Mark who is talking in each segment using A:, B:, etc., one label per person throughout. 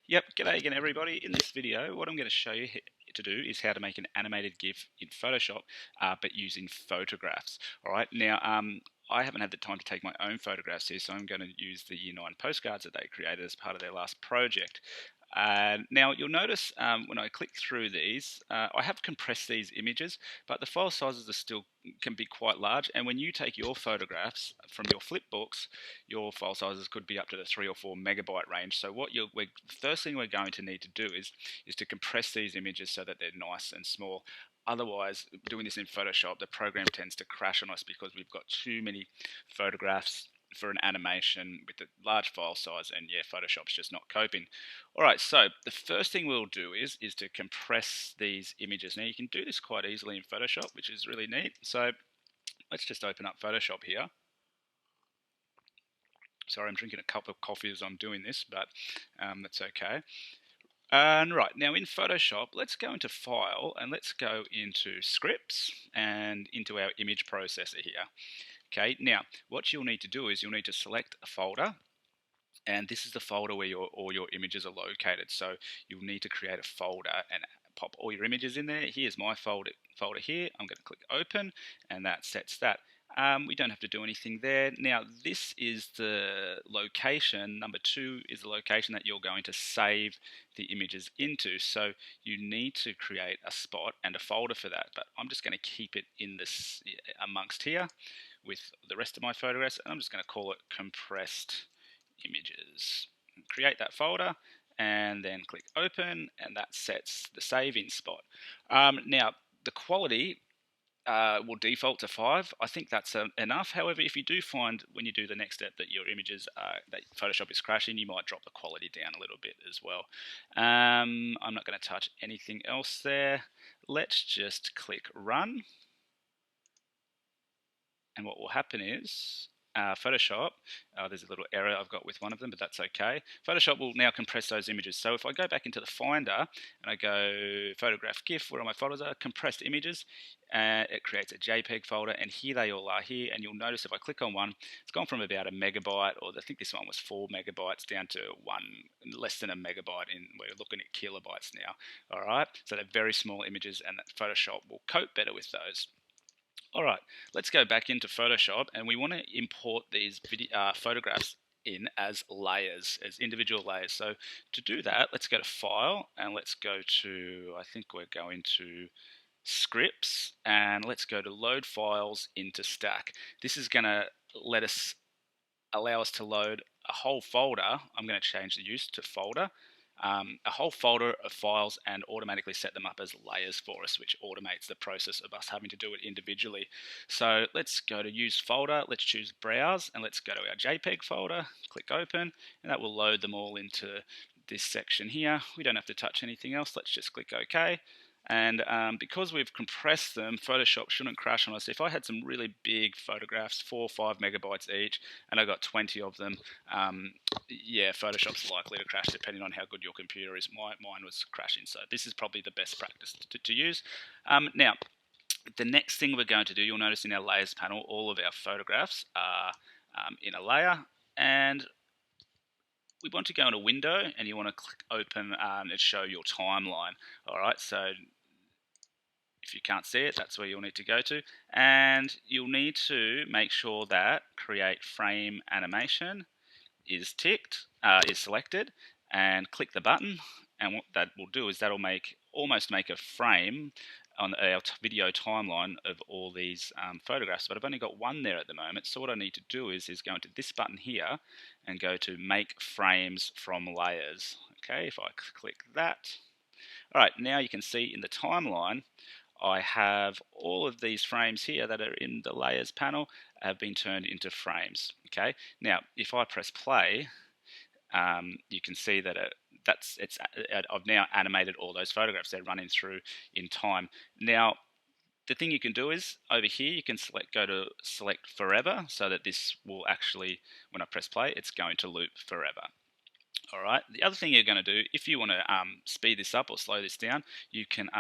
A: Yep, g'day again everybody. In this video, what I'm going to show you to do is how to make an animated GIF in Photoshop, but using photographs. All right, now I haven't had the time to take my own photographs here, so I'm going to use the Year 9 postcards that they created as part of their last project. Now you'll notice when I click through these, I have compressed these images, but the file sizes are still can be quite large. And when you take your photographs from your flip books, your file sizes could be up to the 3 or 4 megabyte range. So what the first thing we're going to need to do is to compress these images so that they're nice and small. Otherwise, doing this in Photoshop, the program tends to crash on us because we've got too many photographs for an animation with a large file size, and yeah, Photoshop's just not coping. All right, so the first thing we'll do is to compress these images. Now you can do this quite easily in Photoshop, which is really neat. So let's just open up Photoshop here. Sorry, I'm drinking a cup of coffee as I'm doing this, but that's okay. And right, now in Photoshop, let's go into File and let's go into Scripts and into our image processor here. Okay, now what you'll need to do is you'll need to select a folder, and this is the folder where all your images are located. So you'll need to create a folder and pop all your images in there. Here's my folder here. I'm going to click open, and that sets that. We don't have to do anything there. Now this is the location. Number 2 is the location that you're going to save the images into. So you need to create a spot and a folder for that. But I'm just going to keep it in this amongst here with the rest of my photographs, and I'm just going to call it compressed images. Create that folder and then click open, and that sets the save in spot. Now the quality will default to 5. I think that's enough. However, if you do find when you do the next step that your images that Photoshop is crashing, you might drop the quality down a little bit as well. I'm not going to touch anything else there. Let's just click run, and what will happen is Photoshop, there's a little error I've got with one of them, but that's okay. Photoshop will now compress those images. So if I go back into the Finder and I go photograph GIF, where all my photos are, compressed images, it creates a JPEG folder, and here they all are here. And you'll notice if I click on one, it's gone from about a megabyte, or I think this one was 4 megabytes, down to less than a megabyte. We're looking at kilobytes now. All right, so they're very small images, and that Photoshop will cope better with those. All right, let's go back into Photoshop, and we want to import these photographs in as layers, as individual layers. So to do that, let's go to File, and let's go to, I think we're going to Scripts, and let's go to Load Files into Stack. This is going to allow us to load a whole folder. I'm going to change the use to folder. A whole folder of files, and automatically set them up as layers for us, which automates the process of us having to do it individually. So let's go to use folder, let's choose browse, and let's go to our JPEG folder, click open, and that will load them all into this section here. We don't have to touch anything else. Let's just click OK. And because we've compressed them, Photoshop shouldn't crash on us. If I had some really big photographs, 4 or 5 megabytes each, and I got 20 of them, yeah, Photoshop's likely to crash depending on how good your computer is. Mine was crashing, so this is probably the best practice to use. Now, the next thing we're going to do, you'll notice in our layers panel, all of our photographs are in a layer, and we want to go in a window, and you want to click open and show your timeline. All right, so if you can't see it, that's where you'll need to go to, and you'll need to make sure that create frame animation is selected, and click the button. And what that will do is that'll almost make a frame on our video timeline of all these photographs, but I've only got one there at the moment. So what I need to do is go into this button here and go to make frames from layers. Okay, if I click that. All right, now you can see in the timeline, I have all of these frames here that are in the layers panel have been turned into frames. Okay, now if I press play, you can see that I've now animated all those photographs. They're running through in time. Now, the thing you can do is over here you can go to select forever, so that this will actually, when I press play, it's going to loop forever. All right. The other thing you're going to do, if you want to speed this up or slow this down, you can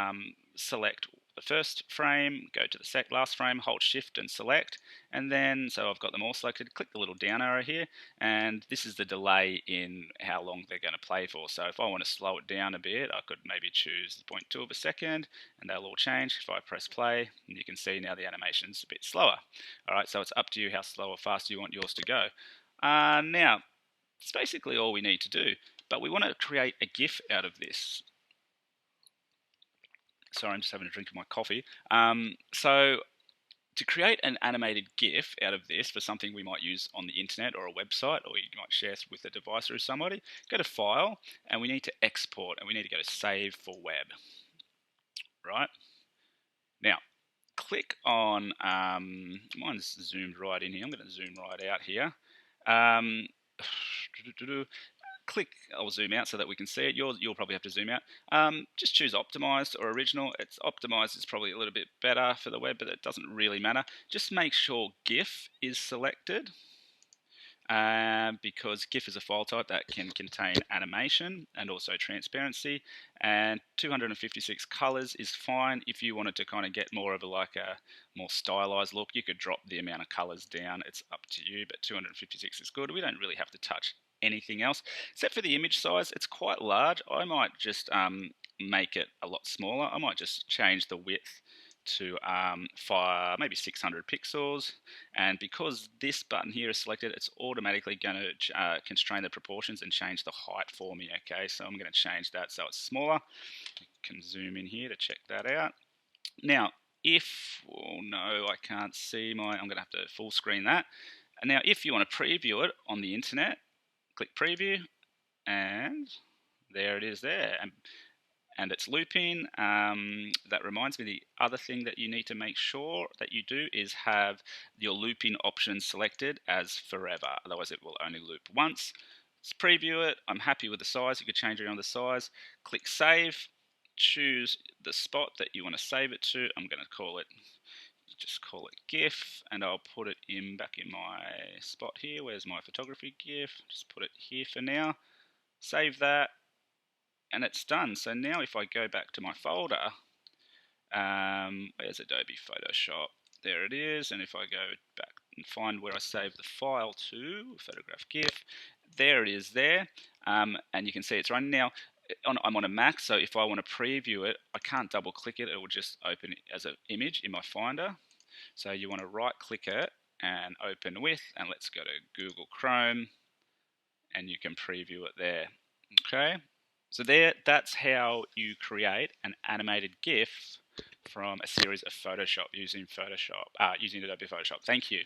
A: select the first frame, go to the last frame, hold shift and select, and then, so I've got them all selected, click the little down arrow here, and this is the delay in how long they're going to play for. So if I want to slow it down a bit, I could maybe choose 0.2 of a second, and they'll all change. If I press play, and you can see now the animation's a bit slower. Alright, so it's up to you how slow or fast you want yours to go. Now, it's basically all we need to do, but we want to create a GIF out of this. Sorry, I'm just having a drink of my coffee. So to create an animated GIF out of this for something we might use on the internet or a website, or you might share with a device or somebody, go to File, and we need to export, and we need to go to Save for Web. Right? Now, click on, mine's zoomed right in here. I'm going to zoom right out here. Click, I'll zoom out so that we can see it. You'll probably have to zoom out. Just choose optimized or original. It's optimized is probably a little bit better for the web, but it doesn't really matter. Just make sure GIF is selected, because GIF is a file type that can contain animation and also transparency, and 256 colors is fine. If you wanted to kind of get more of a more stylized look, you could drop the amount of colors down. It's up to you, but 256 is good. We don't really have to touch anything else except for the image size. It's quite large. I might just make it a lot smaller. I might just change the width to maybe 600 pixels, and because this button here is selected, it's automatically going to constrain the proportions and change the height for me. Okay, so I'm going to change that so it's smaller. You can zoom in here to check that out. Now, oh no, I can't see I'm going to have to full screen that. And now if you want to preview it on the internet, click preview, and there it is there. And it's looping. That reminds me, the other thing that you need to make sure that you do is have your looping option selected as forever. Otherwise it will only loop once. Let's preview it. I'm happy with the size. You could change around the size. Click save. Choose the spot that you want to save it to. I'm going to just call it GIF, and I'll put it back in my spot here. Where's my photography GIF? Just put it here for now. Save that, and it's done. So now if I go back to my folder, where's Adobe Photoshop? There it is. And if I go back and find where I saved the file to, photograph GIF, there it is there. And you can see it's running now. I'm on a Mac, so if I want to preview it, I can't double click it. It will just open it as an image in my Finder. So you want to right click it and open with, and let's go to Google Chrome, and you can preview it there. Okay, so that's how you create an animated GIF from a series of Photoshop using Adobe Photoshop. Thank you.